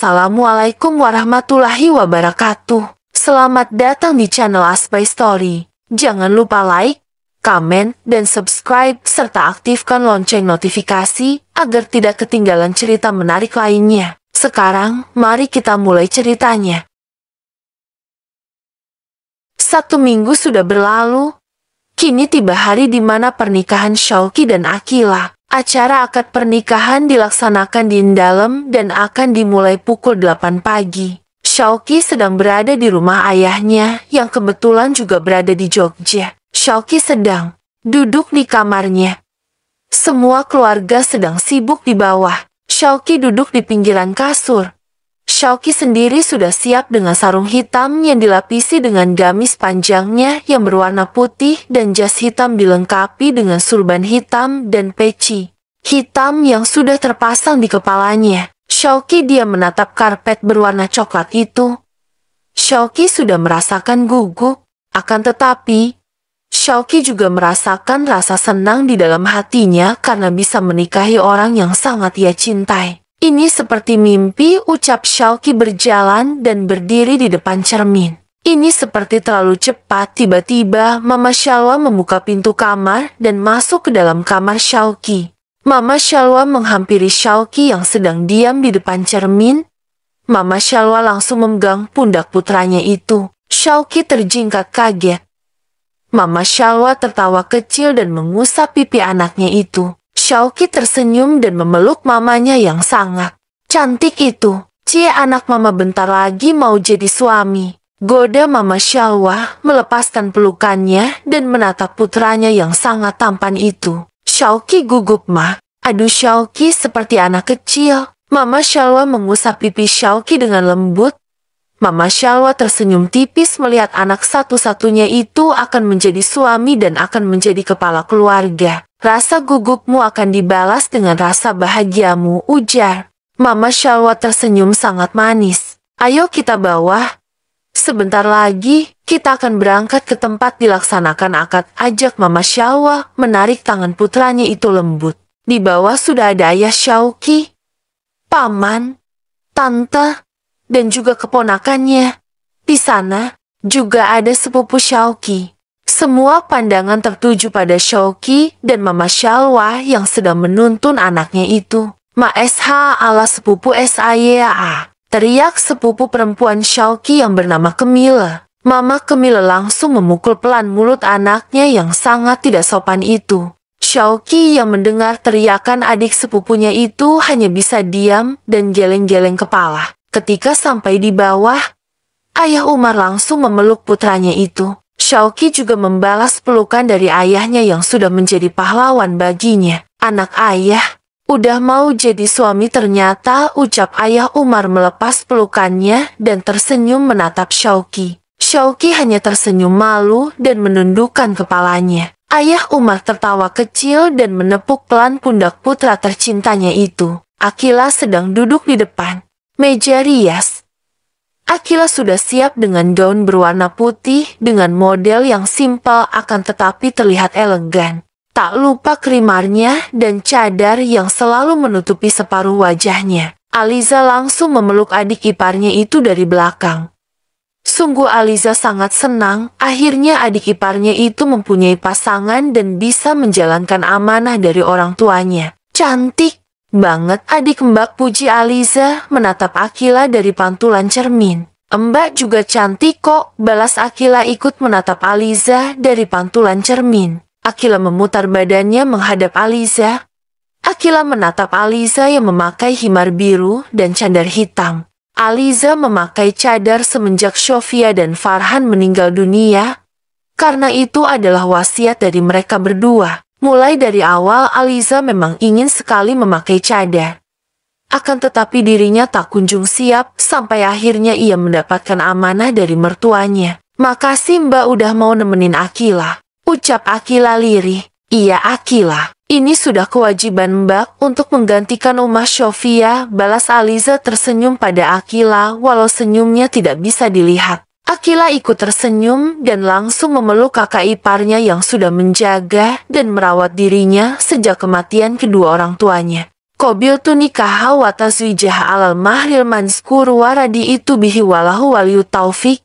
Assalamualaikum warahmatullahi wabarakatuh. Selamat datang di channel Aspai Story. Jangan lupa like, komen, dan subscribe, serta aktifkan lonceng notifikasi agar tidak ketinggalan cerita menarik lainnya. Sekarang, mari kita mulai ceritanya. 1 minggu sudah berlalu. Kini tiba hari di mana pernikahan Shauki dan Akila. Acara akad pernikahan dilaksanakan di Indalem dan akan dimulai pukul 8 pagi. Shauki sedang berada di rumah ayahnya yang kebetulan juga berada di Jogja. Shauki sedang duduk di kamarnya. Semua keluarga sedang sibuk di bawah. Shauki duduk di pinggiran kasur. Shauki sendiri sudah siap dengan sarung hitam yang dilapisi dengan gamis panjangnya yang berwarna putih dan jas hitam dilengkapi dengan surban hitam dan peci hitam yang sudah terpasang di kepalanya. Shauki diam menatap karpet berwarna coklat itu. Shauki sudah merasakan gugup, akan tetapi Shauki juga merasakan rasa senang di dalam hatinya karena bisa menikahi orang yang sangat ia cintai. Ini seperti mimpi, ucap Shauki berjalan dan berdiri di depan cermin. Ini seperti terlalu cepat. Tiba-tiba Mama Shalwa membuka pintu kamar dan masuk ke dalam kamar Shauki. Mama Shalwa menghampiri Shauki yang sedang diam di depan cermin. Mama Shalwa langsung memegang pundak putranya itu. Shauki terjingkak kaget. Mama Shalwa tertawa kecil dan mengusap pipi anaknya itu. Shauki tersenyum dan memeluk mamanya yang sangat cantik itu. Cie, anak mama bentar lagi mau jadi suami. Goda Mama Shalwa melepaskan pelukannya dan menatap putranya yang sangat tampan itu. Shauki gugup, "Mah." "Aduh Shauki, seperti anak kecil." Mama Shalwa mengusap pipi Shauki dengan lembut. Mama Shalwa tersenyum tipis melihat anak satu-satunya itu akan menjadi suami dan akan menjadi kepala keluarga. "Rasa gugupmu akan dibalas dengan rasa bahagiamu," ujar. Mama Shalwa tersenyum sangat manis. "Ayo kita bawah. Sebentar lagi, kita akan berangkat ke tempat dilaksanakan akad," ajak Mama Shalwa menarik tangan putranya itu lembut. Di bawah sudah ada ayah Shauki, paman, tante, dan juga keponakannya. Di sana juga ada sepupu Shauki. Semua pandangan tertuju pada Shauki dan Mama Shalwa yang sedang menuntun anaknya itu. "Ma SH ala sepupu SAYA," teriak sepupu perempuan Shauki yang bernama Kemile. Mama Kemile langsung memukul pelan mulut anaknya yang sangat tidak sopan itu. Shauki yang mendengar teriakan adik sepupunya itu hanya bisa diam dan geleng-geleng kepala. Ketika sampai di bawah, ayah Umar langsung memeluk putranya itu. Shauki juga membalas pelukan dari ayahnya yang sudah menjadi pahlawan baginya. "Anak ayah, udah mau jadi suami ternyata," ucap ayah Umar melepas pelukannya dan tersenyum menatap Shauki. Shauki hanya tersenyum malu dan menundukkan kepalanya. Ayah Umar tertawa kecil dan menepuk pelan pundak putra tercintanya itu. Akila sedang duduk di depan meja rias. Akila sudah siap dengan gaun berwarna putih dengan model yang simpel akan tetapi terlihat elegan. Tak lupa krimarnya dan cadar yang selalu menutupi separuh wajahnya. Aliza langsung memeluk adik iparnya itu dari belakang. Sungguh Aliza sangat senang, akhirnya adik iparnya itu mempunyai pasangan dan bisa menjalankan amanah dari orang tuanya. "Cantik banget adik Mbak," puji Aliza menatap Akila dari pantulan cermin. "Mbak juga cantik kok," balas Akila ikut menatap Aliza dari pantulan cermin. Akila memutar badannya menghadap Aliza. Akila menatap Aliza yang memakai himar biru dan cadar hitam. Aliza memakai cadar semenjak Sofia dan Farhan meninggal dunia. Karena itu adalah wasiat dari mereka berdua. Mulai dari awal Aliza memang ingin sekali memakai cadar. Akan tetapi dirinya tak kunjung siap sampai akhirnya ia mendapatkan amanah dari mertuanya. "Makasih Mbak udah mau nemenin Akila," ucap Akila lirih. "Iya Akila, ini sudah kewajiban Mbak untuk menggantikan Umah Sofia," balas Aliza tersenyum pada Akila walau senyumnya tidak bisa dilihat. Akila ikut tersenyum dan langsung memeluk kakak iparnya yang sudah menjaga dan merawat dirinya sejak kematian kedua orang tuanya. Kobil tu nikah wa tazwijah alal mahril manskuru waradi itu bihi walahu waliyu taufik.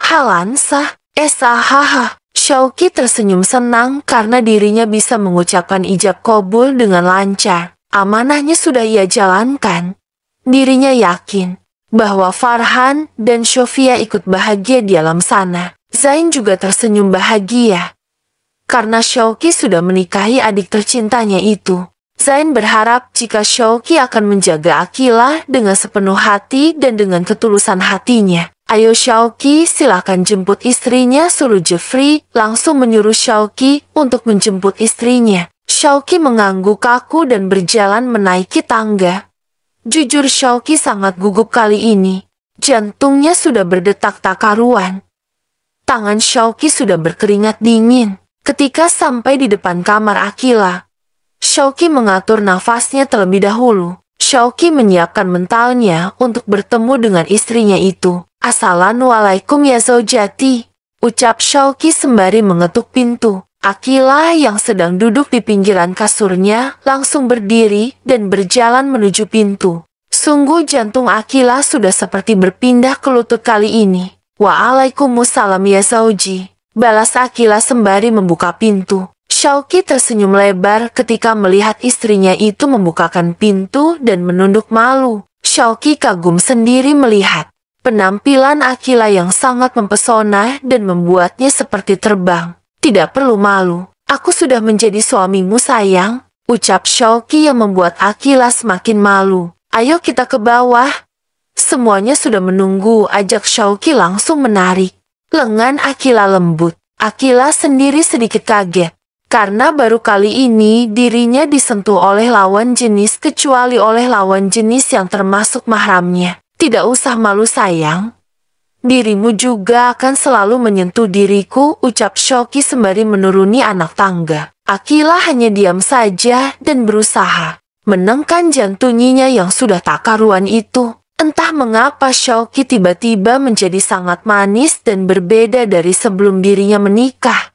Halansah, esahaha. Shauki tersenyum senang karena dirinya bisa mengucapkan ijab kabul dengan lancar. Amanahnya sudah ia jalankan. Dirinya yakin bahwa Farhan dan Sofia ikut bahagia di alam sana. Zain juga tersenyum bahagia karena Shauki sudah menikahi adik tercintanya itu. Zain berharap jika Shauki akan menjaga Akilah dengan sepenuh hati dan dengan ketulusan hatinya. Ayo Shauki, silakan jemput istrinya, suruh Jeffrey langsung menyuruh Shauki untuk menjemput istrinya. Shauki mengangguk kaku dan berjalan menaiki tangga. Jujur Shauki sangat gugup kali ini. Jantungnya sudah berdetak tak karuan. Tangan Shauki sudah berkeringat dingin. Ketika sampai di depan kamar Akilah, Shauki mengatur nafasnya terlebih dahulu. Shauki menyiapkan mentalnya untuk bertemu dengan istrinya itu. Assalamualaikum ya zaujati, ucap Shauki sembari mengetuk pintu. Akilah yang sedang duduk di pinggiran kasurnya langsung berdiri dan berjalan menuju pintu. Sungguh jantung Akilah sudah seperti berpindah ke lutut kali ini. Waalaikumsalam ya zauji, balas Akilah sembari membuka pintu. Shauki tersenyum lebar ketika melihat istrinya itu membukakan pintu dan menunduk malu. Shauki kagum sendiri melihat penampilan Akilah yang sangat mempesona dan membuatnya seperti terbang. Tidak perlu malu, aku sudah menjadi suamimu sayang, ucap Shauki yang membuat Akilah semakin malu. Ayo kita ke bawah. Semuanya sudah menunggu, ajak Shauki langsung menarik lengan Akilah lembut. Akilah sendiri sedikit kaget karena baru kali ini dirinya disentuh oleh lawan jenis kecuali oleh lawan jenis yang termasuk mahramnya. Tidak usah malu sayang. Dirimu juga akan selalu menyentuh diriku, ucap Shauki sembari menuruni anak tangga. Akilah hanya diam saja dan berusaha menenangkan jantungnya yang sudah tak karuan itu. Entah mengapa Shauki tiba-tiba menjadi sangat manis dan berbeda dari sebelum dirinya menikah.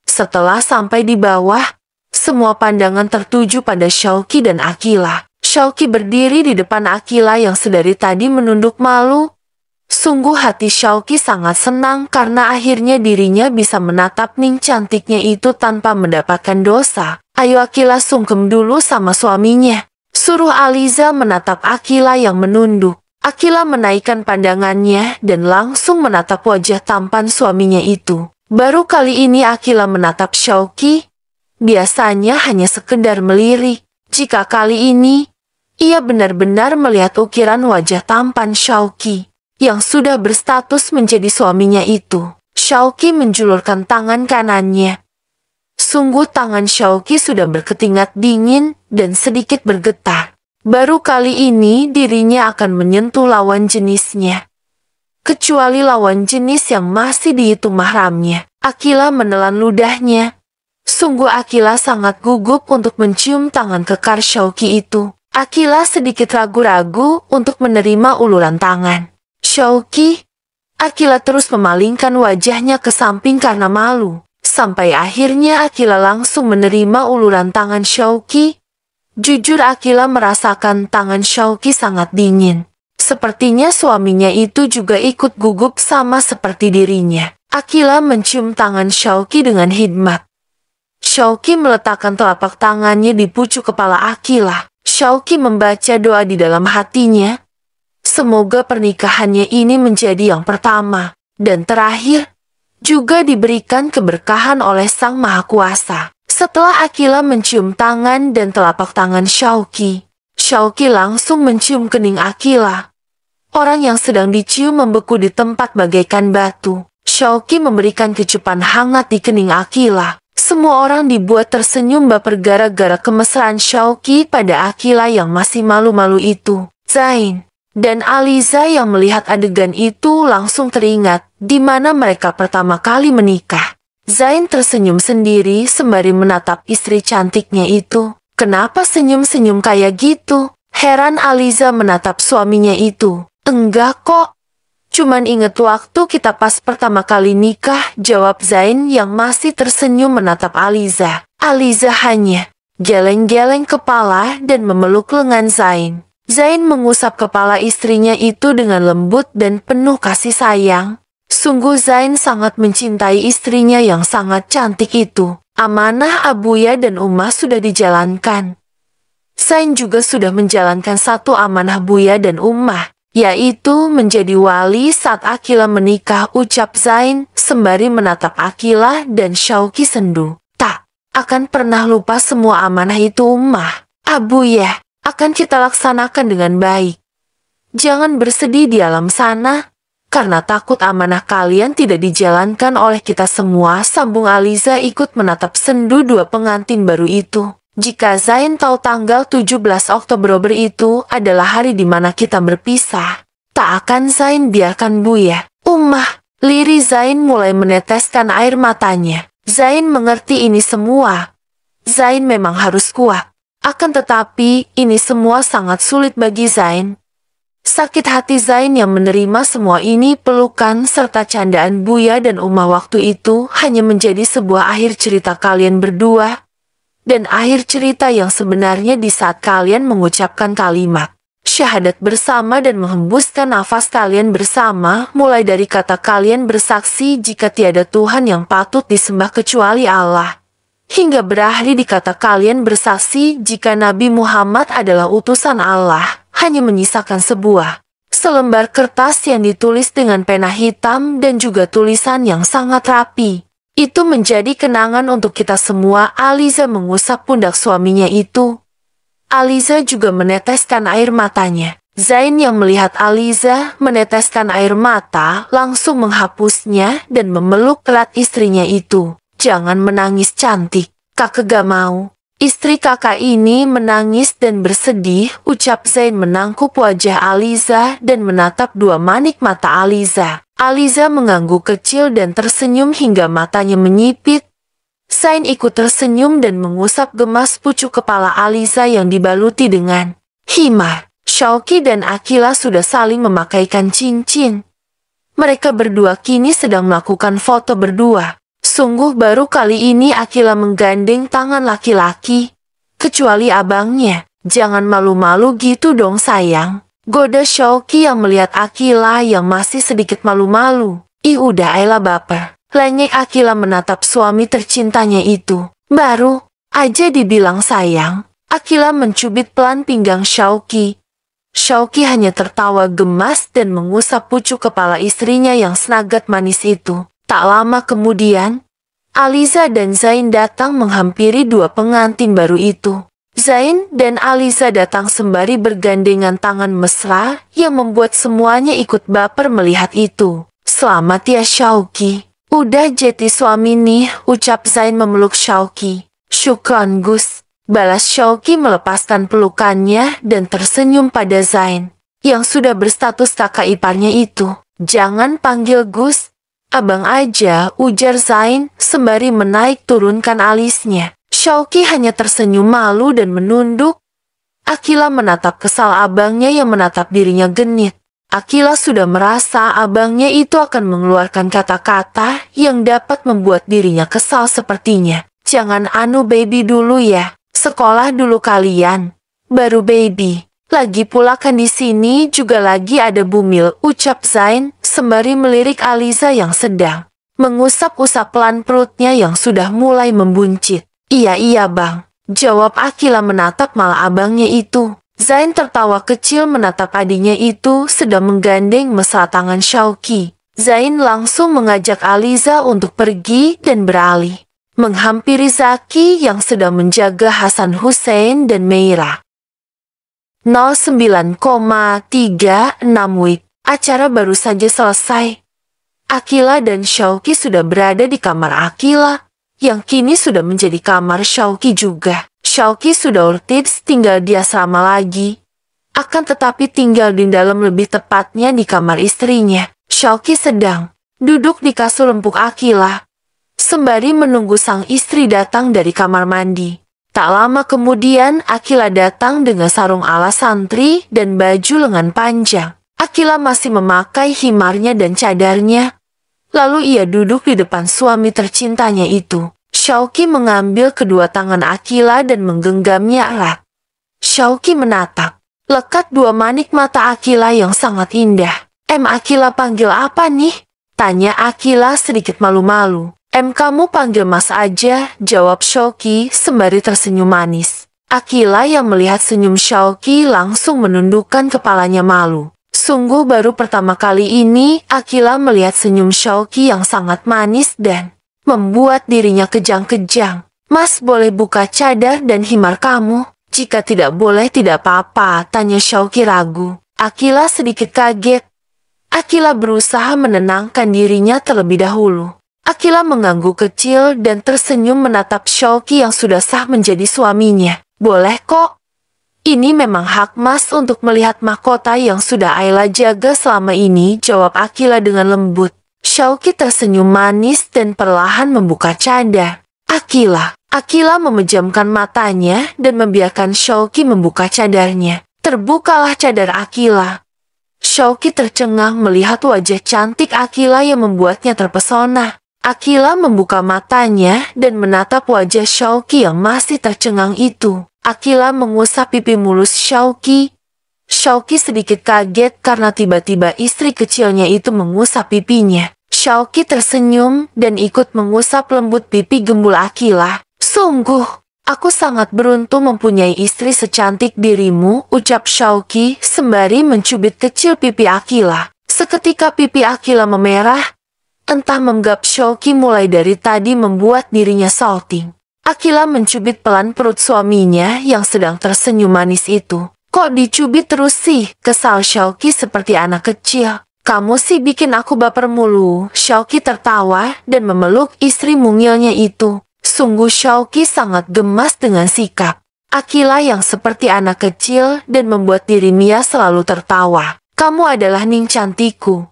Setelah sampai di bawah, semua pandangan tertuju pada Shauki dan Akilah. Shauki berdiri di depan Akilah yang sedari tadi menunduk malu. Sungguh hati Shauki sangat senang karena akhirnya dirinya bisa menatap Ning cantiknya itu tanpa mendapatkan dosa. Ayo Akilah sungkem dulu sama suaminya, suruh Aliza menatap Akilah yang menunduk. Akilah menaikkan pandangannya dan langsung menatap wajah tampan suaminya itu. Baru kali ini Akilah menatap Shauki. Biasanya hanya sekedar melirik. Jika kali ini, ia benar-benar melihat ukiran wajah tampan Shauki yang sudah berstatus menjadi suaminya itu. Shauki menjulurkan tangan kanannya. Sungguh tangan Shauki sudah berkeringat dingin dan sedikit bergetar. Baru kali ini dirinya akan menyentuh lawan jenisnya. Kecuali lawan jenis yang masih dihitung mahramnya. Akilah menelan ludahnya. Sungguh Akilah sangat gugup untuk mencium tangan kekar Shauki itu. Akilah sedikit ragu-ragu untuk menerima uluran tangan Shauki. Akilah terus memalingkan wajahnya ke samping karena malu. Sampai akhirnya Akilah langsung menerima uluran tangan Shauki. Jujur Akilah merasakan tangan Shauki sangat dingin. Sepertinya suaminya itu juga ikut gugup sama seperti dirinya. Akilah mencium tangan Shauki dengan hikmat. Shauki meletakkan telapak tangannya di pucuk kepala Akilah. Shauki membaca doa di dalam hatinya. Semoga pernikahannya ini menjadi yang pertama dan terakhir, juga diberikan keberkahan oleh Sang Maha Kuasa. Setelah Akilah mencium tangan dan telapak tangan Shauki, Shauki langsung mencium kening Akilah. Orang yang sedang dicium membeku di tempat bagaikan batu. Shauki memberikan kecupan hangat di kening Akilah. Semua orang dibuat tersenyum baper gara-gara kemesraan Shauki pada Akilah yang masih malu-malu itu. Zain dan Aliza yang melihat adegan itu langsung teringat di mana mereka pertama kali menikah. Zain tersenyum sendiri sembari menatap istri cantiknya itu. Kenapa senyum-senyum kayak gitu? Heran Aliza menatap suaminya itu. Enggak kok. Cuman inget waktu kita pas pertama kali nikah, jawab Zain yang masih tersenyum menatap Aliza. Aliza hanya geleng-geleng kepala dan memeluk lengan Zain. Zain mengusap kepala istrinya itu dengan lembut dan penuh kasih sayang. Sungguh Zain sangat mencintai istrinya yang sangat cantik itu. Amanah Abuya dan Ummah sudah dijalankan. Zain juga sudah menjalankan satu amanah Buya dan Ummah, yaitu menjadi wali saat Aqilah menikah, ucap Zain sembari menatap Aqilah dan Shauki sendu. Tak akan pernah lupa semua amanah itu Ummah. Abuya, akan kita laksanakan dengan baik. Jangan bersedih di alam sana, karena takut amanah kalian tidak dijalankan oleh kita semua, sambung Aliza ikut menatap sendu dua pengantin baru itu. Jika Zain tahu tanggal 17 Oktober itu adalah hari di mana kita berpisah, tak akan Zain biarkan Buya. Ummah, liri Zain mulai meneteskan air matanya. Zain mengerti ini semua. Zain memang harus kuat. Akan tetapi, ini semua sangat sulit bagi Zain. Sakit hati Zain yang menerima semua ini, pelukan serta candaan Buya dan Ummah waktu itu hanya menjadi sebuah akhir cerita kalian berdua. Dan akhir cerita yang sebenarnya di saat kalian mengucapkan kalimat syahadat bersama dan menghembuskan nafas kalian bersama, mulai dari kata kalian bersaksi jika tiada Tuhan yang patut disembah kecuali Allah, hingga berakhir di kata kalian bersaksi jika Nabi Muhammad adalah utusan Allah, hanya menyisakan sebuah selembar kertas yang ditulis dengan pena hitam dan juga tulisan yang sangat rapi. Itu menjadi kenangan untuk kita semua. Aliza mengusap pundak suaminya itu. Aliza juga meneteskan air matanya. Zain yang melihat Aliza meneteskan air mata langsung menghapusnya dan memeluk erat istrinya itu. Jangan menangis cantik, kakak gak mau. Istri kakak ini menangis dan bersedih, ucap Zain menangkup wajah Aliza dan menatap dua manik mata Aliza. Aliza mengangguk kecil dan tersenyum hingga matanya menyipit. Zain ikut tersenyum dan mengusap gemas pucuk kepala Aliza yang dibaluti dengan himar. Shauki dan Aqilah sudah saling memakaikan cincin. Mereka berdua kini sedang melakukan foto berdua. Sungguh baru kali ini Aqilah menggandeng tangan laki-laki. Kecuali abangnya. Jangan malu-malu gitu dong sayang. Goda Shauki yang melihat Aqilah yang masih sedikit malu-malu. Ih udah Ayla baper. Lengek Aqilah menatap suami tercintanya itu. Baru aja dibilang sayang. Aqilah mencubit pelan pinggang Shauki. Shauki hanya tertawa gemas dan mengusap pucuk kepala istrinya yang sangat manis itu. Tak lama kemudian, Aliza dan Zain datang menghampiri dua pengantin baru itu. Zain dan Aliza datang sembari bergandengan tangan mesra yang membuat semuanya ikut baper melihat itu. Selamat ya Shauki. Udah jadi suami nih, ucap Zain memeluk Shauki. Syukron Gus. Balas Shauki melepaskan pelukannya dan tersenyum pada Zain, yang sudah berstatus kakak iparnya itu. Jangan panggil Gus, abang aja, ujar Zain sembari menaik turunkan alisnya. Shauki hanya tersenyum malu dan menunduk. Aqilah menatap kesal abangnya yang menatap dirinya genit. Aqilah sudah merasa abangnya itu akan mengeluarkan kata-kata yang dapat membuat dirinya kesal sepertinya. Jangan baby dulu ya. Sekolah dulu kalian. Baru baby. Lagi pula kan di sini juga lagi ada Bumil, ucap Zain sembari melirik Aliza yang sedang mengusap-usap pelan perutnya yang sudah mulai membuncit. Iya bang, jawab Aqilah menatap malah abangnya itu. Zain tertawa kecil menatap adiknya itu sedang menggandeng mesra tangan Shauki. Zain langsung mengajak Aliza untuk pergi dan beralih menghampiri Zaki yang sedang menjaga Hasan Hussein dan Meira. 09,36 WIB. Acara baru saja selesai. Aqilah dan Shauki sudah berada di kamar Aqilah, yang kini sudah menjadi kamar Shauki juga. Shauki sudah urtits tinggal di asrama lagi. Akan tetapi tinggal di dalam, lebih tepatnya di kamar istrinya. Shauki sedang duduk di kasur empuk Aqilah, sembari menunggu sang istri datang dari kamar mandi. Tak lama kemudian Aqilah datang dengan sarung ala santri dan baju lengan panjang. Aqilah masih memakai himarnya dan cadarnya. Lalu ia duduk di depan suami tercintanya itu. Shauki mengambil kedua tangan Akila dan menggenggamnya erat. Shauki menatap. Lekat dua manik mata Akila yang sangat indah. Akila panggil apa nih? Tanya Akila sedikit malu-malu. Kamu panggil Mas aja, jawab Shauki sembari tersenyum manis. Akila yang melihat senyum Shauki langsung menundukkan kepalanya malu. Sungguh baru pertama kali ini Akila melihat senyum Shauki yang sangat manis dan membuat dirinya kejang-kejang. Mas boleh buka cadar dan himar kamu? Jika tidak boleh tidak apa-apa, tanya Shauki ragu. Akila sedikit kaget. Akila berusaha menenangkan dirinya terlebih dahulu. Akila mengangguk kecil dan tersenyum menatap Shauki yang sudah sah menjadi suaminya. Boleh kok. Ini memang hak Mas untuk melihat mahkota yang sudah Ayla jaga selama ini, jawab Akila dengan lembut. Shauki tersenyum manis dan perlahan membuka cadar. Akila memejamkan matanya dan membiarkan Shauki membuka cadarnya. Terbukalah cadar Akila. Shauki tercengang melihat wajah cantik Akila yang membuatnya terpesona. Akila membuka matanya dan menatap wajah Shauki yang masih tercengang itu. Akila mengusap pipi mulus Shauki. Shauki sedikit kaget karena tiba-tiba istri kecilnya itu mengusap pipinya. Shauki tersenyum dan ikut mengusap lembut pipi gembul Akila. Sungguh, aku sangat beruntung mempunyai istri secantik dirimu, ucap Shauki sembari mencubit kecil pipi Akila. Seketika pipi Akila memerah. Entah menggap Shauki mulai dari tadi membuat dirinya salting. Akila mencubit pelan perut suaminya yang sedang tersenyum manis itu. Kok dicubit terus sih? Kesal Shauki seperti anak kecil. Kamu sih bikin aku baper mulu. Shauki tertawa dan memeluk istri mungilnya itu. Sungguh Shauki sangat gemas dengan sikap Akila yang seperti anak kecil dan membuat diri Mia selalu tertawa. Kamu adalah Ning cantikku.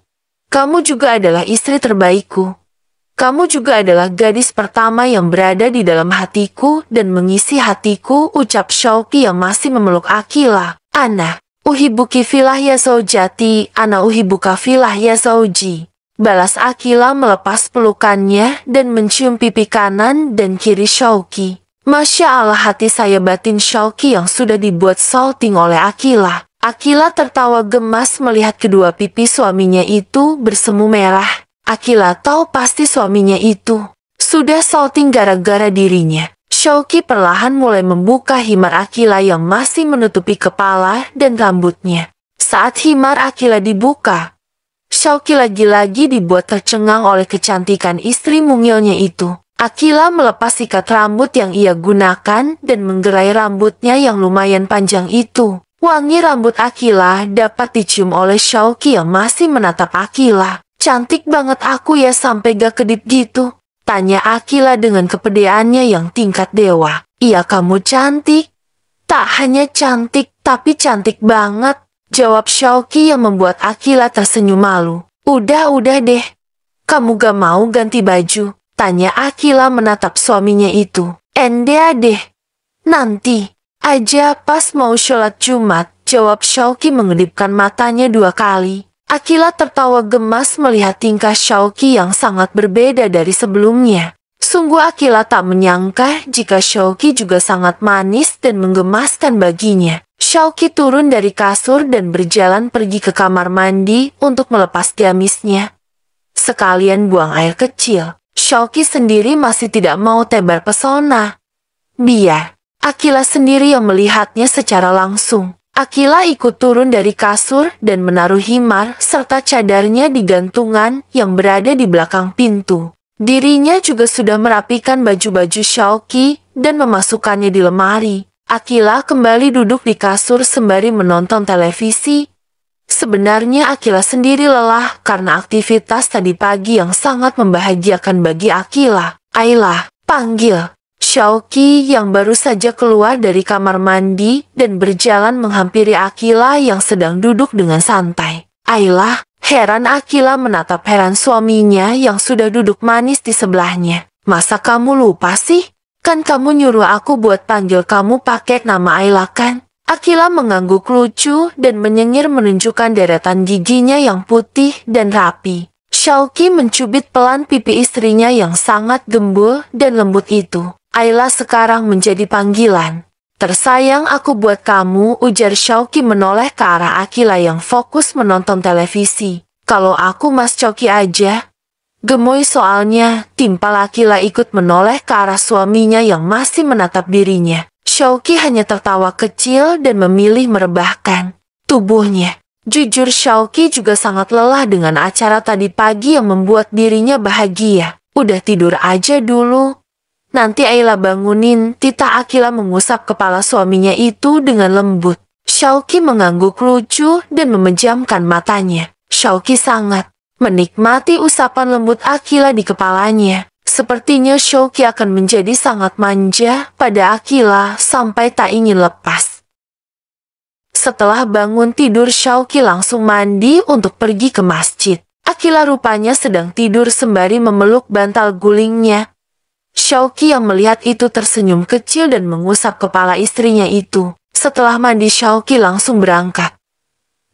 Kamu juga adalah istri terbaikku. Kamu juga adalah gadis pertama yang berada di dalam hatiku dan mengisi hatiku, ucap Shauki yang masih memeluk Akila. Ana uhibuki filah ya zaujati, ana uhibuka filah ya zauji. Balas Akila melepas pelukannya dan mencium pipi kanan dan kiri Shauki. Masya Allah, hati saya batin Shauki yang sudah dibuat salting oleh Akila. Akila tertawa gemas melihat kedua pipi suaminya itu bersemu merah. Akila tahu pasti suaminya itu sudah salting gara-gara dirinya. Shauki perlahan mulai membuka himar Akila yang masih menutupi kepala dan rambutnya. Saat himar Akila dibuka, Shauki lagi-lagi dibuat tercengang oleh kecantikan istri mungilnya itu. Akila melepas ikat rambut yang ia gunakan dan menggerai rambutnya yang lumayan panjang itu. Wangi rambut Akila dapat dicium oleh Shauki yang masih menatap Akila. Cantik banget aku ya sampai gak kedip gitu. Tanya Akila dengan kepedeannya yang tingkat dewa. Iya kamu cantik. Tak hanya cantik tapi cantik banget. Jawab Shauki yang membuat Akila tersenyum malu. Udah deh. Kamu gak mau ganti baju? Tanya Akila menatap suaminya itu. Ende deh. Nanti aja pas mau sholat Jumat. Jawab Shauki mengedipkan matanya 2 kali. Akila tertawa gemas melihat tingkah Shauki yang sangat berbeda dari sebelumnya. Sungguh Akila tak menyangka jika Shauki juga sangat manis dan menggemaskan baginya. Shauki turun dari kasur dan berjalan pergi ke kamar mandi untuk melepas gamisnya. Sekalian buang air kecil. Shauki sendiri masih tidak mau tebar pesona. Biar Akila sendiri yang melihatnya secara langsung. Akila ikut turun dari kasur dan menaruh himar serta cadarnya di gantungan yang berada di belakang pintu. Dirinya juga sudah merapikan baju-baju Shauki dan memasukkannya di lemari. Akila kembali duduk di kasur sembari menonton televisi. Sebenarnya Akila sendiri lelah karena aktivitas tadi pagi yang sangat membahagiakan bagi Akila. Ayla, panggil Shauki yang baru saja keluar dari kamar mandi dan berjalan menghampiri Akila yang sedang duduk dengan santai. Ayla, heran Akila menatap heran suaminya yang sudah duduk manis di sebelahnya. Masa kamu lupa sih? Kan kamu nyuruh aku buat panggil kamu pakai nama Ayla kan? Akila mengangguk lucu dan menyengir menunjukkan deretan giginya yang putih dan rapi. Shauki mencubit pelan pipi istrinya yang sangat gembul dan lembut itu. Ayla sekarang menjadi panggilan. Tersayang aku buat kamu, ujar Shauki menoleh ke arah Akila yang fokus menonton televisi. Kalau aku Mas Choki aja. Gemoy soalnya, timpal Akila ikut menoleh ke arah suaminya yang masih menatap dirinya. Shauki hanya tertawa kecil dan memilih merebahkan tubuhnya. Jujur Shauki juga sangat lelah dengan acara tadi pagi yang membuat dirinya bahagia. Udah tidur aja dulu. Nanti Ayla bangunin. Tita Akila mengusap kepala suaminya itu dengan lembut. Shauki mengangguk lucu dan memejamkan matanya. Shauki sangat menikmati usapan lembut Akila di kepalanya. Sepertinya Shauki akan menjadi sangat manja pada Akila sampai tak ingin lepas. Setelah bangun tidur, Shauki langsung mandi untuk pergi ke masjid. Akila rupanya sedang tidur sembari memeluk bantal gulingnya. Shauki yang melihat itu tersenyum kecil dan mengusap kepala istrinya itu. Setelah mandi, Shauki langsung berangkat.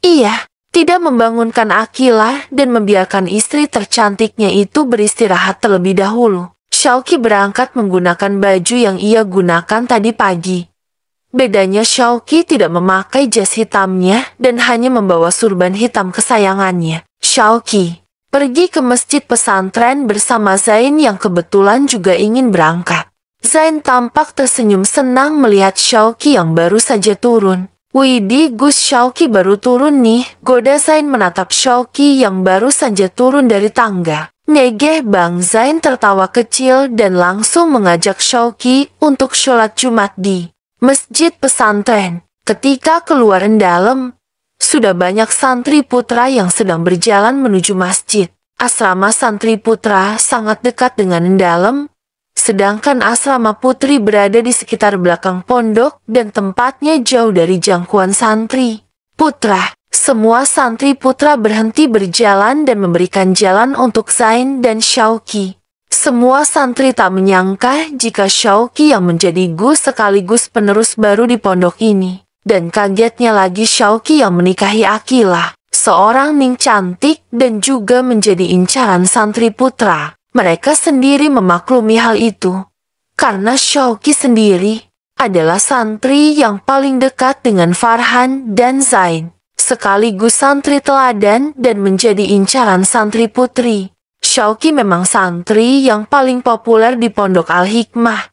Iya, tidak membangunkan Akila dan membiarkan istri tercantiknya itu beristirahat terlebih dahulu. Shauki berangkat menggunakan baju yang ia gunakan tadi pagi. Bedanya Shauki tidak memakai jas hitamnya dan hanya membawa surban hitam kesayangannya. Shauki pergi ke masjid pesantren bersama Zain yang kebetulan juga ingin berangkat. Zain tampak tersenyum senang melihat Shauki yang baru saja turun. Widih, Gus, Shauki baru turun nih, goda Zain menatap Shauki yang baru saja turun dari tangga. Negeh Bang, Zain tertawa kecil dan langsung mengajak Shauki untuk sholat Jumat di masjid pesantren. Ketika keluar dalam, sudah banyak santri putra yang sedang berjalan menuju masjid. Asrama santri putra sangat dekat dengan dalam, sedangkan asrama putri berada di sekitar belakang pondok dan tempatnya jauh dari jangkauan santri putra. Semua santri putra berhenti berjalan dan memberikan jalan untuk Zain dan Shauki. Semua santri tak menyangka jika Shauki yang menjadi Gus sekaligus penerus baru di pondok ini. Dan kagetnya lagi Shauki yang menikahi Akila, seorang ning cantik dan juga menjadi incaran santri putra. Mereka sendiri memaklumi hal itu, karena Shauki sendiri adalah santri yang paling dekat dengan Farhan dan Zain, sekaligus santri teladan dan menjadi incaran santri putri. Shauki memang santri yang paling populer di Pondok Al-Hikmah,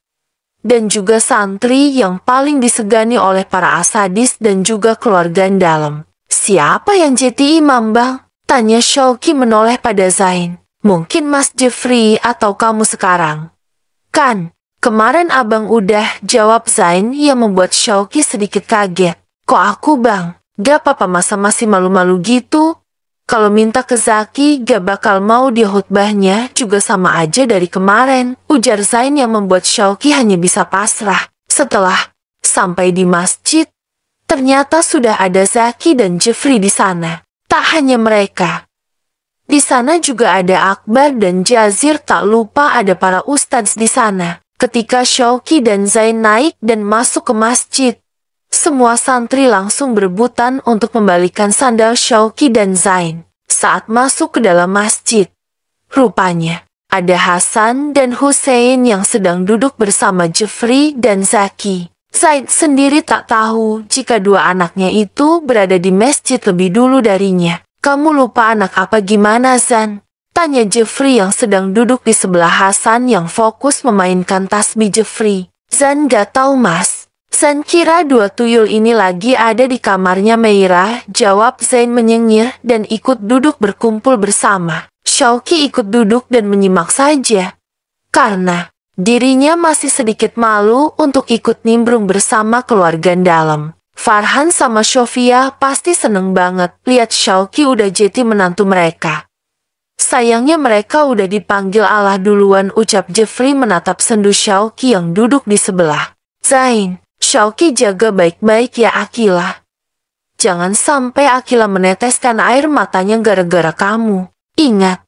dan juga santri yang paling disegani oleh para asadis dan juga keluarga dalam. Siapa yang jadi imam bang? Tanya Shauki menoleh pada Zain. Mungkin Mas Jeffrey atau kamu sekarang. Kan, kemarin abang udah, jawab Zain yang membuat Shauki sedikit kaget. Kok aku bang? Gak apa-apa masa masih malu-malu gitu? Kalau minta ke Zaki gak bakal mau dia khutbahnya juga sama aja dari kemarin, ujar Zain yang membuat Shauki hanya bisa pasrah. Setelah sampai di masjid, ternyata sudah ada Zaki dan Jeffrey di sana. Tak hanya mereka. Di sana juga ada Akbar dan Jazir, tak lupa ada para ustadz di sana. Ketika Shauki dan Zain naik dan masuk ke masjid, semua santri langsung berebutan untuk membalikan sandal Shauki dan Zain. Saat masuk ke dalam masjid, rupanya ada Hasan dan Hussein yang sedang duduk bersama Jeffrey dan Zaki. Zain sendiri tak tahu jika dua anaknya itu berada di masjid lebih dulu darinya. Kamu lupa anak apa gimana Zan? Tanya Jeffrey yang sedang duduk di sebelah Hasan yang fokus memainkan tasbih Jeffrey. Zan gak tahu mas. Zan kira dua tuyul ini lagi ada di kamarnya Meira, jawab Zain menyengir dan ikut duduk berkumpul bersama. Shauki ikut duduk dan menyimak saja. Karena dirinya masih sedikit malu untuk ikut nimbrung bersama keluarga dalam. Farhan sama Sofia pasti seneng banget lihat Shauki udah jadi menantu mereka. Sayangnya mereka udah dipanggil Allah duluan, ucap Jeffrey menatap sendu Shauki yang duduk di sebelah. Zain, Shauki jaga baik-baik ya Akila. Jangan sampai Akila meneteskan air matanya gara-gara kamu. Ingat,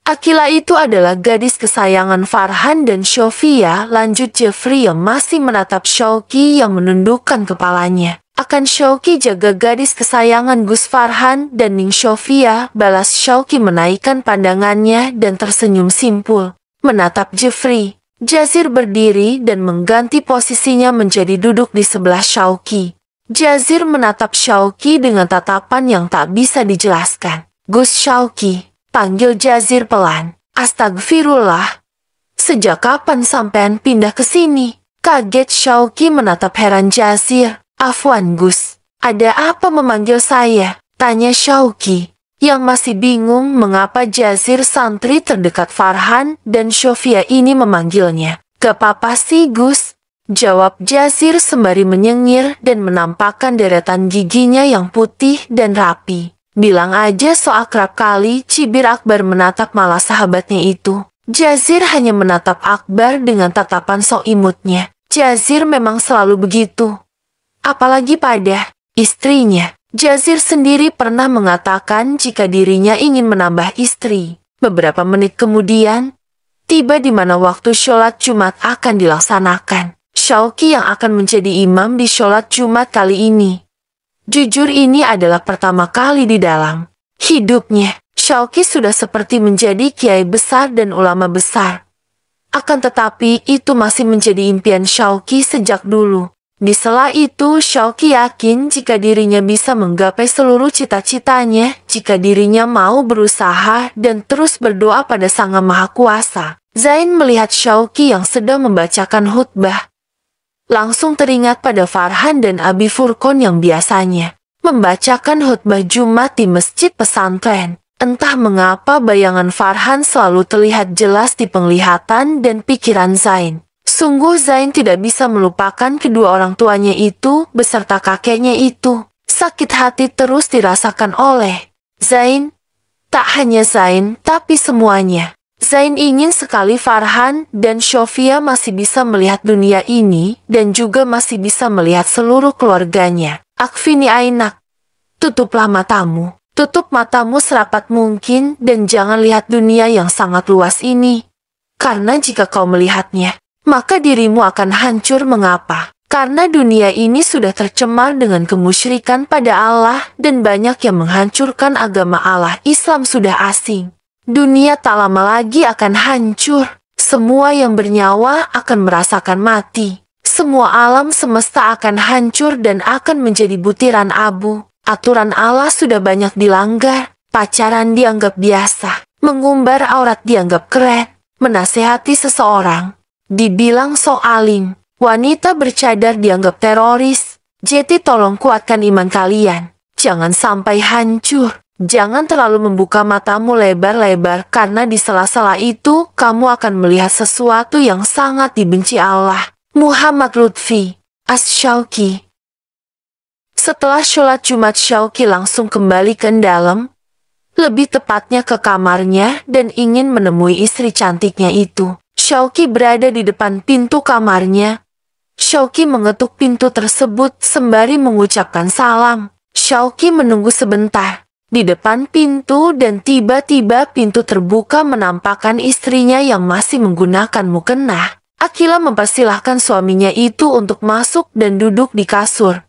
Akila itu adalah gadis kesayangan Farhan dan Sofia, lanjut Jeffrey yang masih menatap Shauki yang menundukkan kepalanya. Akan Shauki jaga gadis kesayangan Gus Farhan dan Ning Sofia, balas Shauki menaikkan pandangannya dan tersenyum simpul. Menatap Jeffrey, Jazir berdiri dan mengganti posisinya menjadi duduk di sebelah Shauki. Jazir menatap Shauki dengan tatapan yang tak bisa dijelaskan. Gus Shauki, panggil Jazir pelan. Astagfirullah. Sejak kapan sampean pindah ke sini? Kaget Shauki menatap heran Jazir. Afwan Gus, ada apa memanggil saya? Tanya Shauki, yang masih bingung mengapa Jazir santri terdekat Farhan dan Sofia ini memanggilnya. Gak apa-apa sih Gus, jawab Jazir sembari menyengir dan menampakkan deretan giginya yang putih dan rapi. Bilang aja so akrab kali, cibir Akbar menatap malah sahabatnya itu. Jazir hanya menatap Akbar dengan tatapan sok imutnya. Jazir memang selalu begitu. Apalagi pada istrinya. Jazir sendiri pernah mengatakan jika dirinya ingin menambah istri. Beberapa menit kemudian, tiba di mana waktu sholat Jumat akan dilaksanakan. Shauki yang akan menjadi imam di sholat Jumat kali ini. Jujur ini adalah pertama kali di dalam hidupnya. Shauki sudah seperti menjadi kiai besar dan ulama besar. Akan tetapi itu masih menjadi impian Shauki sejak dulu. Di sela itu Shauki yakin jika dirinya bisa menggapai seluruh cita-citanya jika dirinya mau berusaha dan terus berdoa pada Sang Maha Kuasa. Zain melihat Shauki yang sedang membacakan khutbah. Langsung teringat pada Farhan dan Abi Furqon yang biasanya membacakan khutbah Jumat di masjid pesantren. Entah mengapa bayangan Farhan selalu terlihat jelas di penglihatan dan pikiran Zain. Sungguh Zain tidak bisa melupakan kedua orang tuanya itu beserta kakeknya itu. Sakit hati terus dirasakan oleh Zain. Tak hanya Zain, tapi semuanya. Zain ingin sekali Farhan dan Sofia masih bisa melihat dunia ini dan juga masih bisa melihat seluruh keluarganya. Akfini ainak. Tutuplah matamu. Tutup matamu serapat mungkin dan jangan lihat dunia yang sangat luas ini. Karena jika kau melihatnya, maka dirimu akan hancur. Mengapa? Karena dunia ini sudah tercemar dengan kemusyrikan pada Allah dan banyak yang menghancurkan agama Allah. Islam sudah asing. Dunia tak lama lagi akan hancur. Semua yang bernyawa akan merasakan mati. Semua alam semesta akan hancur dan akan menjadi butiran abu. Aturan Allah sudah banyak dilanggar. Pacaran dianggap biasa. Mengumbar aurat dianggap keren. Menasehati seseorang dibilang sok alim. Wanita bercadar dianggap teroris. Jadi tolong kuatkan iman kalian. Jangan sampai hancur. Jangan terlalu membuka matamu lebar-lebar karena di sela-sela itu kamu akan melihat sesuatu yang sangat dibenci Allah. Muhammad Lutfi, As-Shauki. Setelah sholat Jumat Shauki langsung kembali ke dalam, lebih tepatnya ke kamarnya dan ingin menemui istri cantiknya itu. Shauki berada di depan pintu kamarnya. Shauki mengetuk pintu tersebut sembari mengucapkan salam. Shauki menunggu sebentar di depan pintu dan tiba-tiba pintu terbuka menampakkan istrinya yang masih menggunakan mukena. Akila mempersilahkan suaminya itu untuk masuk dan duduk di kasur.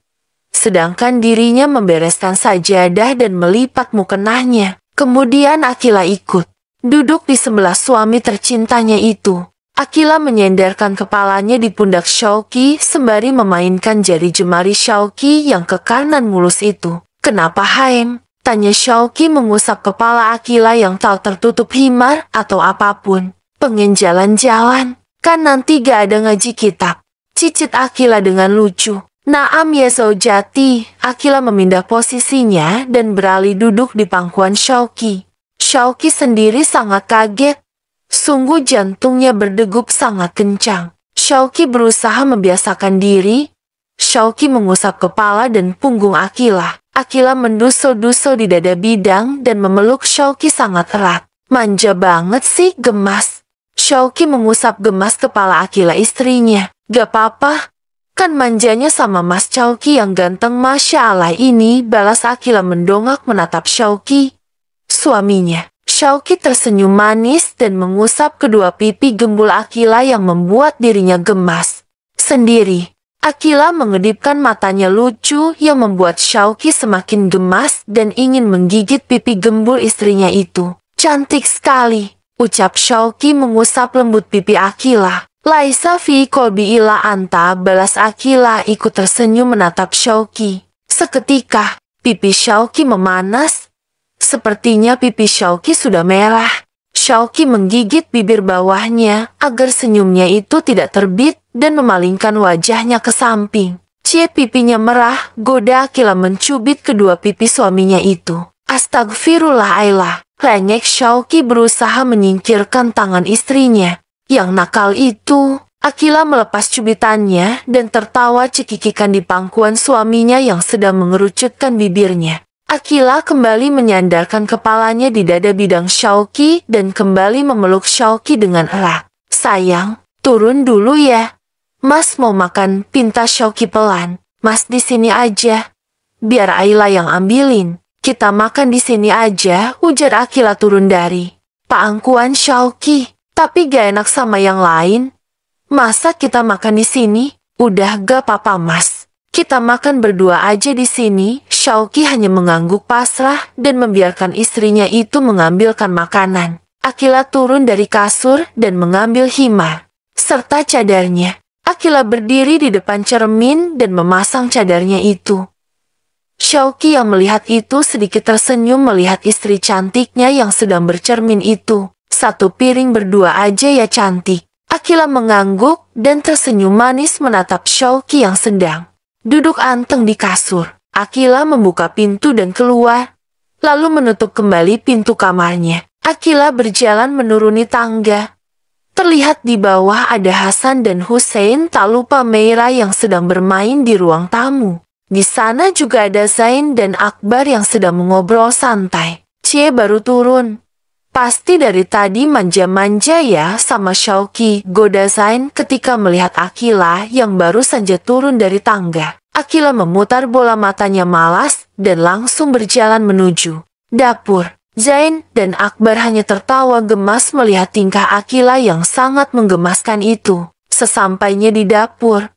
Sedangkan dirinya membereskan sajadah dan melipat mukenahnya. Kemudian Akila ikut duduk di sebelah suami tercintanya itu. Akila menyenderkan kepalanya di pundak Shauki sembari memainkan jari jemari Shauki yang ke kanan mulus itu. Kenapa Haim? Tanya Shauki mengusap kepala Akila yang tak tertutup himar atau apapun. Pengen jalan-jalan, kan nanti gak ada ngaji kitab. Cicit Akila dengan lucu. Naam ya Zaujati. Akila memindah posisinya dan beralih duduk di pangkuan Shauki. Shauki sendiri sangat kaget. Sungguh jantungnya berdegup sangat kencang. Shauki berusaha membiasakan diri. Shauki mengusap kepala dan punggung Akila. Akila mendusul-dusul di dada bidang dan memeluk Shauki sangat erat. Manja banget sih, gemas. Shauki mengusap gemas kepala Akila istrinya. Gak apa-apa, kan manjanya sama Mas Shauki yang ganteng Masya Allah ini, balas Akila mendongak menatap Shauki, suaminya. Shauki tersenyum manis dan mengusap kedua pipi gembul Akila yang membuat dirinya gemas sendiri. Akila mengedipkan matanya lucu yang membuat Xiaoqi semakin gemas dan ingin menggigit pipi gembul istrinya itu. Cantik sekali, ucap Xiaoqi mengusap lembut pipi Akila. Laisa fi kolbi ila anta, balas Akila ikut tersenyum menatap Xiaoqi. Seketika, pipi Xiaoqi memanas. Sepertinya pipi Xiaoqi sudah merah. Xiaoqi menggigit bibir bawahnya agar senyumnya itu tidak terbit dan memalingkan wajahnya ke samping. Cie, pipinya merah, goda Akila mencubit kedua pipi suaminya itu. Astagfirullah Ayla, lengek Xiaoqi berusaha menyingkirkan tangan istrinya. Yang nakal itu, Akila melepas cubitannya dan tertawa cekikikan di pangkuan suaminya yang sedang mengerucutkan bibirnya. Akila kembali menyandarkan kepalanya di dada bidang Xiaoqi dan kembali memeluk Xiaoqi dengan erat. Sayang, turun dulu ya. Mas mau makan, pinta Xiaoqi pelan. Mas di sini aja. Biar Ayla yang ambilin. Kita makan di sini aja, ujar Akila turun dari pangkuan Xiaoqi. Tapi gak enak sama yang lain. Masa kita makan di sini? Udah gak apa-apa mas. Kita makan berdua aja di sini. Xiaoqi hanya mengangguk pasrah dan membiarkan istrinya itu mengambilkan makanan. Akila turun dari kasur dan mengambil himar serta cadarnya. Akila berdiri di depan cermin dan memasang cadarnya itu. Xiaoqi yang melihat itu sedikit tersenyum melihat istri cantiknya yang sedang bercermin itu. Satu piring berdua aja ya cantik. Akila mengangguk dan tersenyum manis menatap Xiaoqi yang sedang duduk anteng di kasur. Akila membuka pintu dan keluar, lalu menutup kembali pintu kamarnya. Akila berjalan menuruni tangga. Terlihat di bawah ada Hasan dan Hussein, tak lupa Meira yang sedang bermain di ruang tamu. Di sana juga ada Zain dan Akbar yang sedang mengobrol santai. Cie baru turun. Pasti dari tadi manja-manja ya sama Xiaoqi, goda Zain ketika melihat Akila yang baru saja turun dari tangga. Akila memutar bola matanya malas dan langsung berjalan menuju dapur. Zain dan Akbar hanya tertawa gemas melihat tingkah Akila yang sangat menggemaskan itu. Sesampainya di dapur,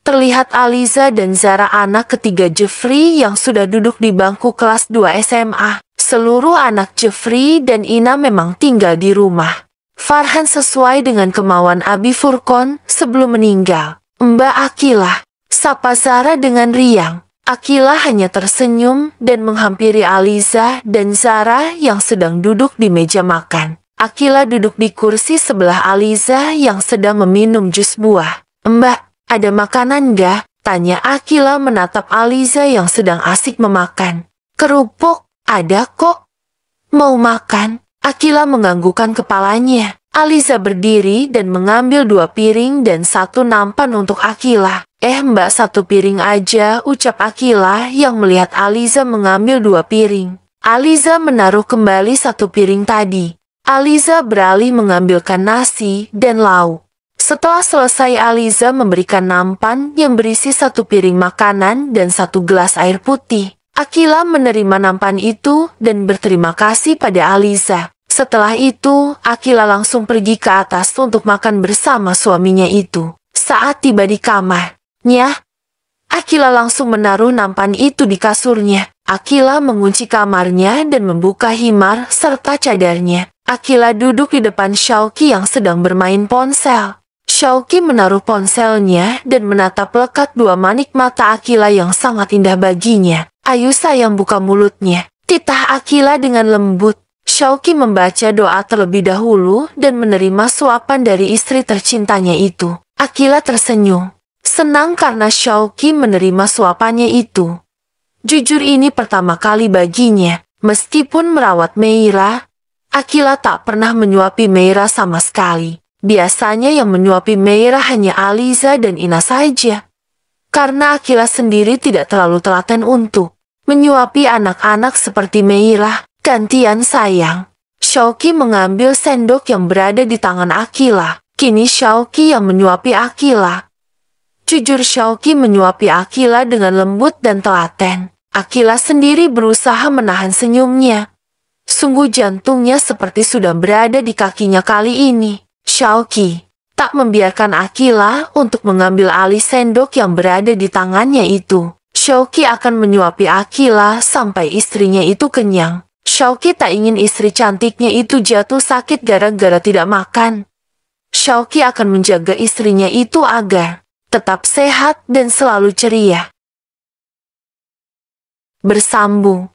terlihat Aliza dan Zara anak ketiga Jeffrey yang sudah duduk di bangku kelas 2 SMA. Seluruh anak Jeffrey dan Ina memang tinggal di rumah Farhan sesuai dengan kemauan Abi Furqon sebelum meninggal. Mbak Akila, sapa Zara dengan riang. Akila hanya tersenyum dan menghampiri Aliza dan Zara yang sedang duduk di meja makan. Akila duduk di kursi sebelah Aliza yang sedang meminum jus buah. Mbak, ada makanan nggak? Tanya Akila menatap Aliza yang sedang asik memakan. Kerupuk, ada kok. Mau makan? Akila menganggukkan kepalanya. Aliza berdiri dan mengambil 2 piring dan 1 nampan untuk Akila. Mbak 1 piring aja, ucap Akila yang melihat Aliza mengambil 2 piring. Aliza menaruh kembali 1 piring tadi. Aliza beralih mengambilkan nasi dan lauk. Setelah selesai Aliza memberikan nampan yang berisi 1 piring makanan dan 1 gelas air putih. Akila menerima nampan itu dan berterima kasih pada Aliza. Setelah itu, Akila langsung pergi ke atas untuk makan bersama suaminya itu. Saat tiba di kamarnya, Akila langsung menaruh nampan itu di kasurnya. Akila mengunci kamarnya dan membuka himar serta cadarnya. Akila duduk di depan Xiaoqi yang sedang bermain ponsel. Xiaoqi menaruh ponselnya dan menatap lekat 2 manik mata Akila yang sangat indah baginya. Ayo sayang, buka mulutnya, titah Akila dengan lembut. Xiaoqi membaca doa terlebih dahulu dan menerima suapan dari istri tercintanya itu. Akila tersenyum. Senang karena Xiaoqi menerima suapannya itu. Jujur ini pertama kali baginya. Meskipun merawat Meira, Akila tak pernah menyuapi Meira sama sekali. Biasanya yang menyuapi Meira hanya Aliza dan Ina saja. Karena Akila sendiri tidak terlalu telaten untuk menyuapi anak-anak seperti Meira. Gantian sayang. Xiaoqi mengambil sendok yang berada di tangan Akila. Kini Xiaoqi yang menyuapi Akila. Jujur Xiaoqi menyuapi Akila dengan lembut dan telaten. Akila sendiri berusaha menahan senyumnya. Sungguh jantungnya seperti sudah berada di kakinya kali ini. Xiaoqi, tak membiarkan Akila untuk mengambil alih sendok yang berada di tangannya itu. Shauki akan menyuapi Akila sampai istrinya itu kenyang. Shauki tak ingin istri cantiknya itu jatuh sakit gara-gara tidak makan. Shauki akan menjaga istrinya itu agar tetap sehat dan selalu ceria. Bersambung.